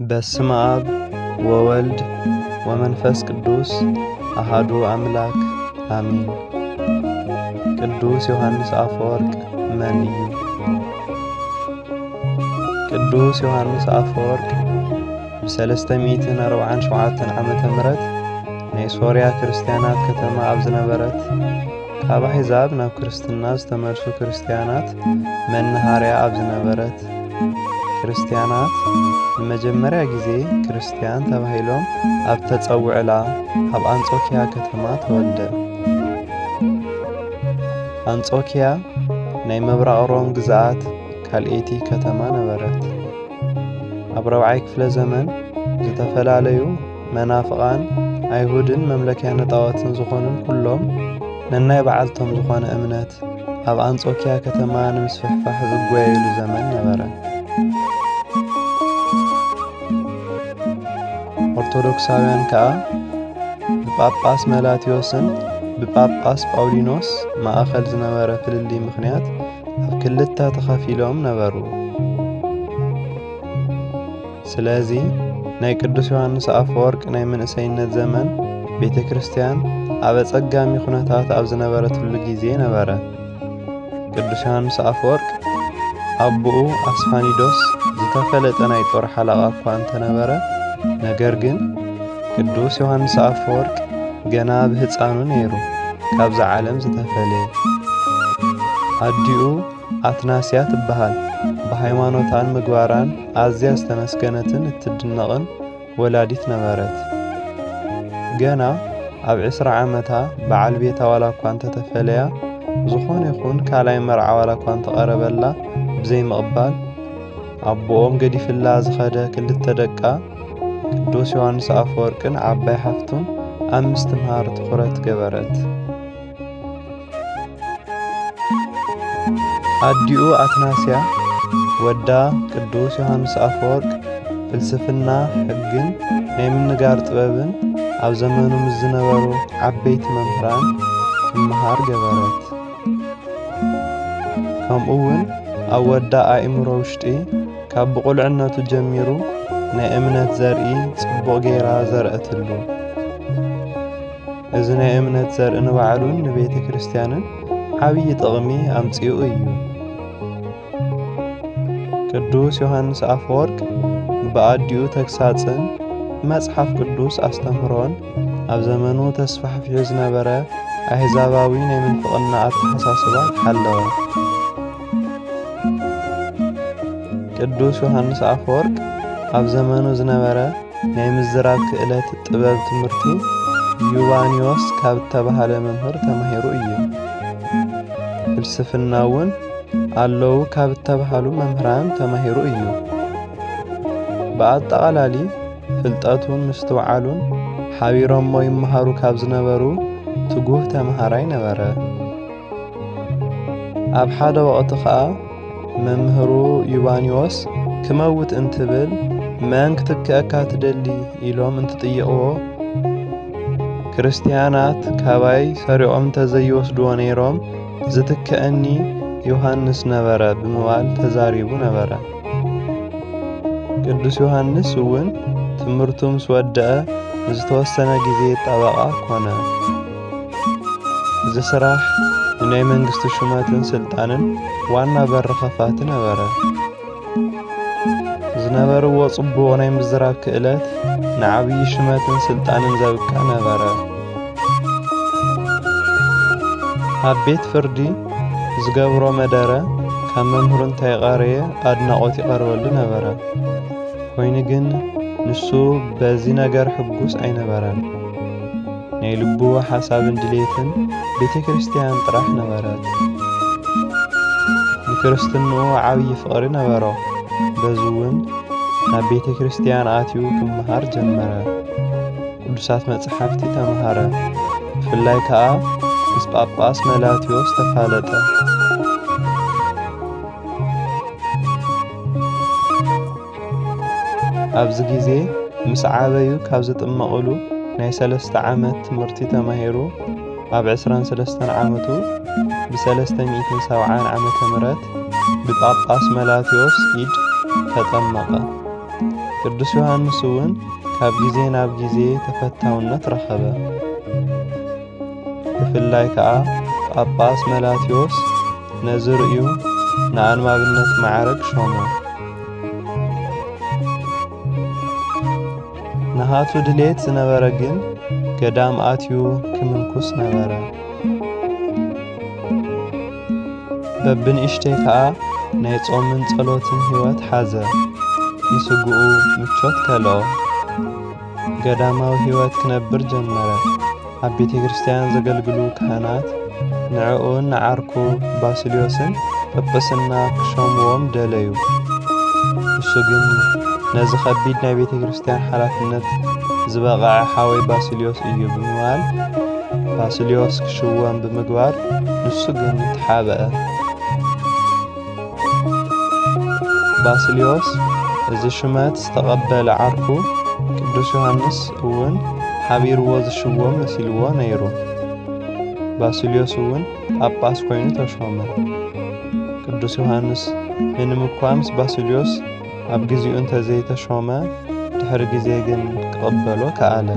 በስመ አብ ወወልድ ወመንፈስ ቅዱስ አሃዱ አምላክ አሜን። ቅዱስ ዮሐንስ አፈወርቅ መን እዩ? ቅዱስ ዮሐንስ አፈወርቅ ብ347 ዓመተ ምህረት ናይ ሶርያ ክርስቲያናት ከተማ ኣብ ዝነበረት ካብ ኣሕዛብ ናብ ክርስትና ዝተመልሱ ክርስቲያናት መናሃርያ ኣብ ዝነበረት ክርስቲያናት ንመጀመርያ ጊዜ ክርስቲያን ተባሂሎም ኣብ ተጸውዕላ ኣብ አንጾኪያ ከተማ ተወልደ። አንጾኪያ ናይ ምብራቕ ሮም ግዛኣት ካልኤቲ ከተማ ነበረት። ኣብ 4ይ ክፍለ ዘመን ዝተፈላለዩ መናፍቃን ኣይሁድን መምለኪያ ጣዖትን ዝኾኑን ኩሎም ነናይ በዓልቶም ዝኾነ እምነት ኣብ አንጾኪያ ከተማ ንምስፍሕፋሕ ዝጓየሉ ዘመን ነበረ። ኦርቶዶክሳውያን ከዓ ብጳጳስ መላትዮስን ብጳጳስ ጳውሊኖስ ማእኸል ዝነበረ ፍልሊ ምኽንያት ኣብ ክልተ ተኸፊሎም ነበሩ። ስለዚ ናይ ቅዱስ ዮሐንስ አፈወርቅ ናይ መንእሰይነት ዘመን ቤተ ክርስቲያን ኣብ አጸጋሚ ኩነታት ኣብ ዝነበረትሉ ጊዜ ነበረ። ቅዱስ ዮሐንስ አፈወርቅ አቡኡ አስፋኒዶስ ዝተፈለጠ ናይ ጦር ሓለቓ እኳ እንተነበረ፣ ነገር ግን ቅዱስ ዮሐንስ አፈወርቅ ገና ብህፃኑ ነይሩ ካብዛ ዓለም ዝተፈለየ። ኣዲኡ አትናስያ ትበሃል ብሃይማኖታን ምግባራን ኣዝያ ዝተመስገነትን እትድነቕን ወላዲት ነበረት። ገና ኣብ 20 ዓመታ በዓል ቤታ ዋላ እኳ እንተተፈለያ ዝኾነ ይኹን ካልኣይ መርዓ ዋላ እኳ እንተቐረበላ ብዘይምቕባል ኣቦኦም ገዲፍላ ዝኸደ ክልተ ደቃ ቅዱስ ዮሐንስ አፈወርቅን ዓባይ ሓፍቱን ኣብ ምስትምሃር ትኹረት ገበረት። ኣዲኡ አትናስያ ወዳ ቅዱስ ዮሐንስ አፈወርቅ ፍልስፍና፣ ሕግን ናይ ምንጋር ጥበብን ኣብ ዘመኑ ምስ ዝነበሩ ዓበይቲ መምህራን ትምሃር ገበረት። ከምኡውን ኣብ ወዳ ኣእምሮ ውሽጢ ካብ ብቁልዕነቱ ጀሚሩ ናይ እምነት ዘርኢ ጽቡቕ ጌራ ዘርአትሉ። እዚ ናይ እምነት ዘርኢ ንባዕሉን ንቤተ ክርስቲያንን ዓብዪ ጥቕሚ ኣምፂኡ እዩ። ቅዱስ ዮሐንስ አፈወርቅ ብኣዲኡ ተግሳጽን መጽሓፍ ቅዱስ ኣስተምህሮን ኣብ ዘመኑ ተስፋሕፊሑ ዝነበረ ኣሕዛባዊ ናይ ምንፍቕና ኣተሓሳስባ ሓለወ። ቅዱስ ዮሐንስ አፈወርቅ ኣብ ዘመኑ ዝነበረ ናይ ምዝራብ ክእለት ጥበብ ትምህርቲ ዩባንዮስ ካብ እተባሃለ መምህር ተማሂሩ እዩ። ፍልስፍና እውን ኣለዉ ካብ እተባሃሉ መምህራን ተማሂሩ እዩ። ብኣጠቓላሊ ፍልጠቱን ምስትውዓሉን ሓቢሮሞ ይመሃሩ ካብ ዝነበሩ ትጉህ ተምሃራይ ነበረ። ኣብ ሓደ ወቕቲ ከዓ መምህሩ ዩባንዮስ ክመውት እንትብል መን ክትክአካ ትደሊ ኢሎም እንትጥይቕዎ ክርስቲያናት ካባይ ሰሪዖም ተዘይወስድዎ ነይሮም ዝትክአኒ ዮሐንስ ነበረ ብምባል ተዛሪቡ ነበረ። ቅዱስ ዮሐንስ እውን ትምህርቱ ምስ ወድአ ንዝተወሰነ ጊዜ ጠበቓ ኮነ። እዚ ስራሕ ንናይ መንግስቲ ሹመትን ስልጣንን ዋና በሪ ኸፋቲ ነበረ። ዝነበርዎ ጽቡቕ ናይ ምዝራብ ክእለት ንዓብዪ ሹመትን ስልጣንን ዘብቃ ነበረ። ኣብ ቤት ፍርዲ ዝገብሮ መደረ ካብ መምህሩ እንታይ ቀረየ ኣድናቖት ይቐርበሉ ነበረ። ኮይኑ ግን ንሱ በዚ ነገር ሕጉስ ኣይነበረን። ናይ ልቡ ሓሳብን ድሌትን ቤተ ክርስቲያን ጥራሕ ነበረት። ንክርስትንኡ ዓብዪ ፍቕሪ ነበሮ። በዚ እውን ናብ ቤተ ክርስቲያን ኣትዩ ክምሃር ጀመረ። ቅዱሳት መጽሓፍቲ ተምሃረ። ብፍላይ ከዓ ምስ ጳጳስ መላትዮስ ተፋለጠ። ኣብዚ ጊዜ ምስ ዓበዩ ካብ ዝጥመቕሉ ናይ 3 ዓመት ትምህርቲ ተማሂሩ ኣብ 23 ዓመቱ ብ370 ዓመተ ምህረት ብጳጳስ መላትዮስ ኢድ ተጠመቐ። ቅዱስ ዮሐንስ እውን ካብ ጊዜ ናብ ጊዜ ተፈታውነት ረኸበ። ብፍላይ ከዓ ጳጳስ መላትዮስ ነዚ ርእዩ ንኣንባብነት ማዕረግ ሾመ። ንሃቱ ድሌት ዝነበረ ግን ገዳም ኣትዩ ክምንኩስ ነበረ። በብንእሽተይ ከዓ ናይ ጾምን ጸሎትን ሕይወት ሓዘ። ንስጉኡ ምቾት ከልኦ ገዳማዊ ሕይወት ክነብር ጀመረ። ኣብ ቤተ ክርስቲያን ዘገልግሉ ካህናት ንዕኡን ንዓርኩ ባስልዮስን ጵጵስና ክሾምዎም ደለዩ። እሱ ግን ነዚ ኸቢድ ናይ ቤተ ክርስቲያን ሓላፍነት ዝበቕዐ ሓወይ ባስልዮስ እዩ ብምባል ባስልዮስ ክሽወም ብምግባር ንሱ ግን ተሓበአ። ባስልዮስ እዚ ሹመት ዝተቐበለ ዓርኩ ቅዱስ ዮሐንስ እውን ሓቢርዎ ዝሽወም መሲልዎ ነይሩ። ባስልዮስ እውን ጳጳስ ኮይኑ ተሾመ። ቅዱስ ዮሐንስ ምንም እኳ ምስ ባስልዮስ ኣብ ግዚኡ እንተዘይተሾመ ድሕሪ ግዜ ግን ክቕበሎ ከኣለ።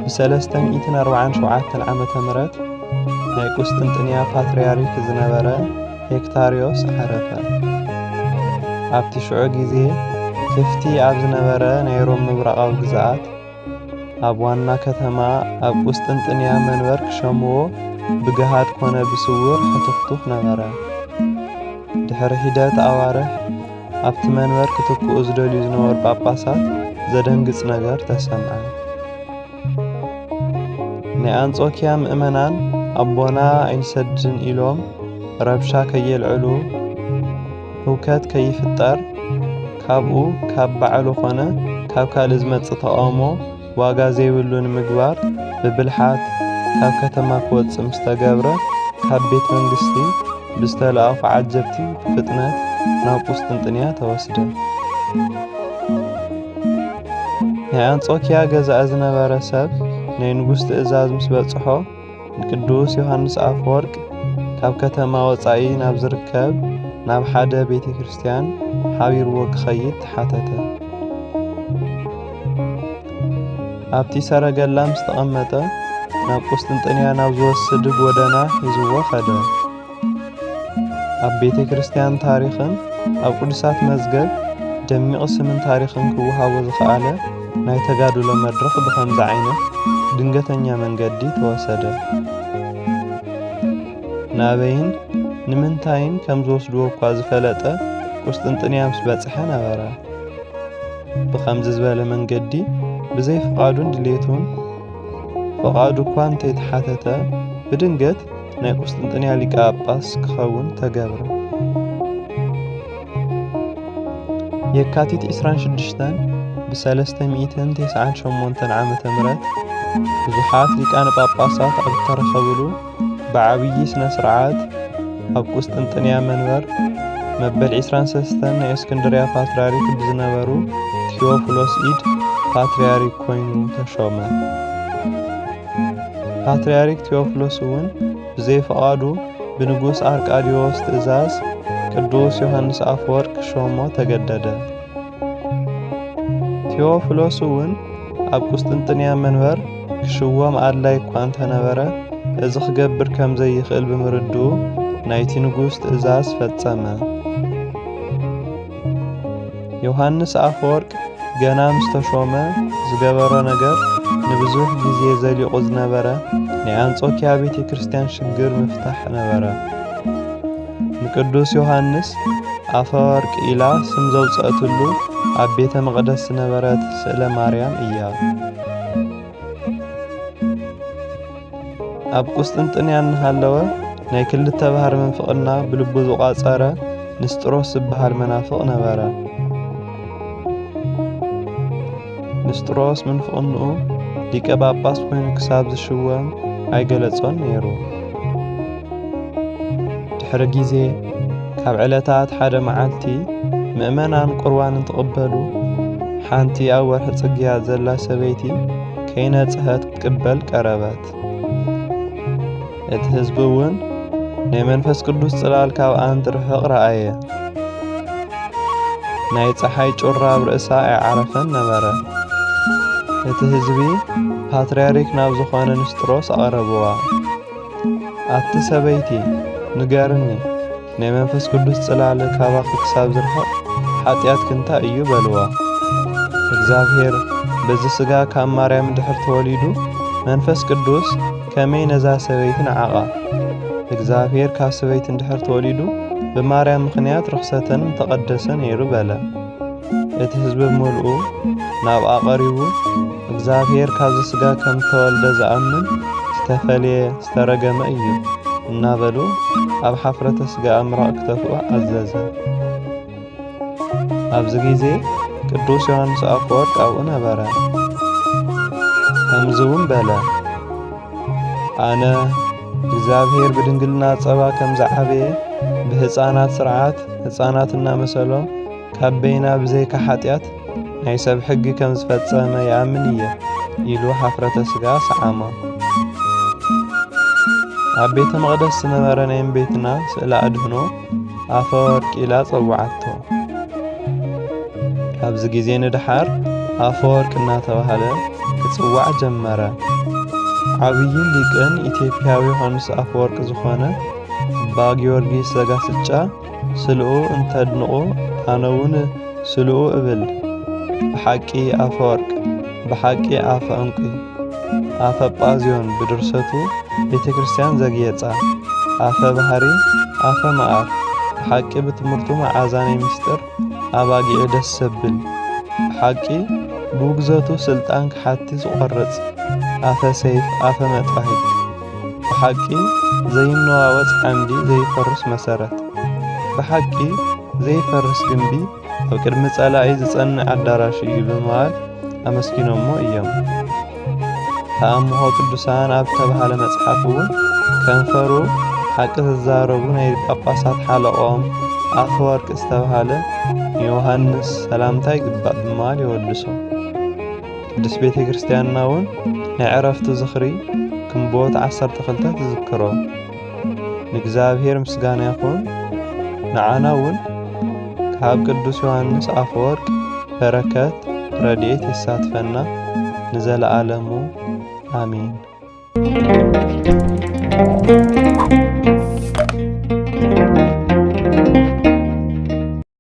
ብ347 ዓመተ ምህረት ናይ ቁስጥንጥንያ ፓትርያርክ ዝነበረ ሄክታርዮስ ዓረፈ። ኣብቲ ሽዑ ጊዜ ክፍቲ ኣብ ዝነበረ ናይ ሮም ምብራቓዊ ግዝኣት ኣብ ዋና ከተማ ኣብ ቁስጥንጥንያ መንበር ክሸምዎ ብገሃድ ኮነ ብስውር ሕቱኽቱኽ ነበረ። ድሕሪ ሂደት ኣዋርሕ ኣብቲ መንበር ክትክኡ ዝደልዩ ዝነበሩ ጳጳሳት ዘደንግጽ ነገር ተሰምዐ። ናይ አንጾኪያ ምእመናን ኣቦና ኣይንሰድን ኢሎም ረብሻ ከየልዕሉ ህውከት ከይፍጠር ካብኡ ካብ ባዕሉ ኾነ ካብ ካልእ ዝመጽእ ተቃውሞ ዋጋ ዘይብሉ ንምግባር ብብልሓት ካብ ከተማ ክወጽእ ምስ ተገብረ ካብ ቤት መንግስቲ ብዝተለኣኹ ዓጀብቲ ብፍጥነት ናብ ቁስጥንጥንያ ተወስደ። ናይ አንጾኪያ ገዛእ ዝነበረ ሰብ ናይ ንጉሥ ትእዛዝ ምስ በጽሖ ንቅዱስ ዮሐንስ ኣፈወርቅ ካብ ከተማ ወጻኢ ናብ ዝርከብ ናብ ሓደ ቤተ ክርስቲያን ሓቢርዎ ክኸይድ ተሓተተ። ኣብቲ ሰረገላ ምስ ተቐመጠ ናብ ቁስጥንጥንያ ናብ ዝወስድ ጎደና ሒዝዎ ኸደ። ኣብ ቤተ ክርስቲያን ታሪኽን ኣብ ቅዱሳት መዝገብ ደሚቕ ስምን ታሪኽን ክወሃቦ ዝኸኣለ ናይ ተጋድሎ መድረኽ ብኸምዚ ዓይነት ድንገተኛ መንገዲ ተወሰደ። ናበይን ንምንታይን ከም ዝወስድዎ እኳ ዝፈለጠ ቁስጥንጥንያ ምስ በጽሐ ነበረ። ብኸምዚ ዝበለ መንገዲ ብዘይ ፍቓዱን ድሌቱን ፍቓዱ እኳ እንተይተሓተተ ብድንገት ናይ ቁስጥንጥንያ ሊቀ ጳጳስ ክኸውን ተገብረ። የካቲት 26 ብ398 ዓመተ ምህረት ብዙሓት ሊቃነ ጳጳሳት ኣብ ተረኸብሉ ብዓብዪ ስነ ስርዓት ኣብ ቁስጥንጥንያ መንበር መበል 23 ናይ እስክንድርያ ፓትርያርክ ብዝነበሩ ቴዎፍሎስ ኢድ ፓትርያርክ ኮይኑ ተሾመ። ፓትርያርክ ቴዎፍሎስ እውን ብዘይ ፍቓዱ ብንጉስ ኣርቃዲዎስ ትእዛዝ ቅዱስ ዮሐንስ ኣፈወርቅ ሾሞ ተገደደ። ቴዎፍሎስ እውን ኣብ ቁስጥንጥንያ መንበር ክሽወም ኣድላይ እኳ እንተነበረ እዚ ክገብር ከም ዘይኽእል ብምርድኡ ናይቲ ንጉስ ትእዛዝ ፈጸመ። ዮሐንስ ኣፈወርቅ ገና ምስ ተሾመ ዝገበሮ ነገር ንብዙሕ ጊዜ ዘሊቑ ዝነበረ ናይ አንጾኪያ ቤተ ክርስቲያን ሽግር ምፍታሕ ነበረ። ንቅዱስ ዮሐንስ ኣፈወርቅ ኢላ ስም ዘውፅአትሉ ኣብ ቤተ መቕደስ ዝነበረት ስእለ ማርያም እያ። ኣብ ቁስጥንጥንያ እናሃለወ ናይ ክልተ ባህር መንፍቕና ብልቡ ዝቋጸረ ንስጥሮስ ዝበሃል መናፍቕ ነበረ። ንስጥሮስ ምንፍቕንኡ ሊቀ ጳጳስ ኮይኑ ክሳብ ዝሽወም ኣይገለጾን ነይሩ። ድሕሪ ጊዜ ካብ ዕለታት ሓደ መዓልቲ ምእመናን ቁርባን እንትቕበሉ ሓንቲ ኣብ ወርሒ ጽግያት ዘላ ሰበይቲ ከይነጽሐት ክትቅበል ቀረበት። እቲ ህዝቢ እውን ናይ መንፈስ ቅዱስ ጽላል ካብ ኣንቲ ርሕቕ ረኣየ ናይ ፀሓይ ጮራ ብርእሳ ኣይዓረፈን ነበረ እቲ ህዝቢ ፓትርያርክ ናብ ዝኾነ ንስጥሮስ ኣቐረብዋ ኣቲ ሰበይቲ ንገርኒ ናይ መንፈስ ቅዱስ ጽላል ካባኺ ክሳብ ዝርሕቕ ሓጢኣት ክንታ እዩ በልዋ እግዚአብሔር በዚ ስጋ ካብ ማርያም ድሕር ተወሊዱ መንፈስ ቅዱስ ከመይ ነዛ ሰበይቲ ነዓቓ እግዚአብሔር ካብ ሰበይቲ ድሕር ተወሊዱ በማርያም ምኽንያት ርክሰተን ተቐደሰ ነይሩ በለ እቲ ህዝቢ ምልኡ ናብ ኣቐሪቡ እግዚአብሔር ካብ ስጋ ከም ተወልደ ዝኣምን ዝተፈልየ ዝተረገመ እዩ እናበሉ ኣብ ሓፍረተ ስጋ ምራቕ ክተፍኡ ኣዘዘ ኣብዚ ግዜ ቅዱስ ዮሐንስ አፈወርቅ ኣብኡ ነበረ ከምዝውን በለ ኣነ እግዚአብሔር ብድንግልና ጸባ ከም ዝዓበየ ብህፃናት ስርዓት ህፃናትና መሰሎም ካብ በይና ብዘይካ ሓጢኣት ናይ ሰብ ሕጊ ከም ዝፈጸመ ይኣምን እየ ኢሉ ሓፍረተ ስጋ ሰዓማ ኣብ ቤተ መቕደስ ዝነበረ ናይ እመቤትና ስእለ ኣድህኖ ኣፈወርቅ ኢላ ጸዋዓቶ ኣብዚ ግዜ ንድሓር ኣፈወርቅ እናተባህለ ክጽዋዕ ጀመረ ዓብይን ሊቅን ኢትዮጵያዊ ዮሐንስ አፈወርቅ ዝኾነ ኣባ ጊዮርጊስ ዘጋስጫ ስልኡ እንተድንቑ ኣነውን ስልኡ እብል ብሓቂ አፈወርቅ ብሓቂ ኣፈ እንቂ ኣፈ ጳዝዮን ብድርሰቱ ቤተ ክርስቲያን ዘግየጻ ኣፈ ባህሪ ኣፈ መዓር ብሓቂ ብትምህርቱ መዓዛ ናይ ምስጢር ኣባጊዕ ደስ ዘብል ብሓቂ ብውግዘቱ ስልጣን ክሓቲ ዝቖርጽ ኣፈ ሰይፍ ኣፈ መጥባሂት ብሓቂ ዘይነዋወጽ ዓምዲ ዘይፈርስ መሰረት ብሓቂ ዘይፈርስ ግንቢ ኣብ ቅድሚ ጸላኢ ዝጸንዕ ኣዳራሽ እዩ ብምባል ኣመስኪኖሞ እዮም ተኣምሆ ቅዱሳን ኣብ ተባሃለ መጽሓፍ እውን ከንፈሩ ሓቂ ዝዛረቡ ናይ ጳጳሳት ሓለቆም አፈወርቅ ዝተባሃለ ዮሐንስ ሰላምታ ይግባእ ብምባል ይወድሶ ቅዱስ ቤተ ክርስቲያንና እውን ናይ ዕረፍቱ ዝኽሪ ግንቦት 12 ትዝክሮ ንእግዚአብሔር ምስጋና ይኹን ንዓና እውን ካብ ቅዱስ ዮሐንስ አፈወርቅ በረከት ረድኤት ይሳትፈና ንዘለዓለሙ አሜን